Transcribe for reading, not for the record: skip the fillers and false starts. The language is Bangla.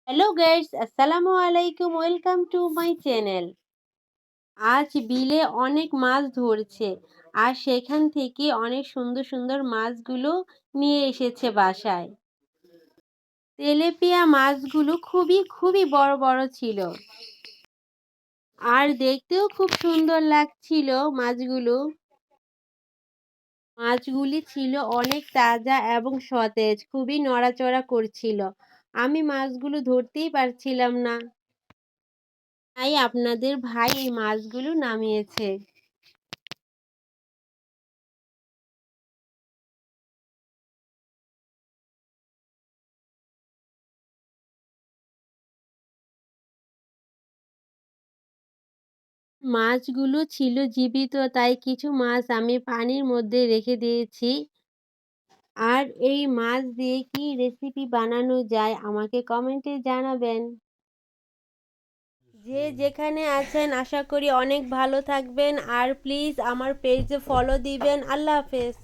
হ্যালো গাইস, আসসালামু আলাইকুম। Welcome to my channel. আজ বিলে অনেক মাছ ধরছে, আর সেখান থেকে অনেক সুন্দর সুন্দর মাছগুলো নিয়ে এসেছে বাসায়। তেলেপিয়া মাছগুলো খুবই খুবই বড় বড় ছিল, আর দেখতেও খুব সুন্দর লাগছিল মাছগুলো। মাছগুলি ছিল অনেক তাজা এবং সতেজ, খুবই নড়াচড়া করছিল। আমি মাছগুলো ধরতেই পারছিলাম না, তাই আপনাদের ভাই এই মাছগুলো নামিয়েছে। মাছগুলো ছিল জীবিত, তাই কিছু মাছ আমি পানির মধ্যে রেখে দিয়েছি। আর এই মাছ দিয়ে কি রেসিপি বানানো যায় আমাকে কমেন্টে জানাবেন। যে যেখানে আছেন আশা করি অনেক ভালো থাকবেন, আর প্লিজ আমার পেজে ফলো দিবেন। আল্লাহ হাফেজ।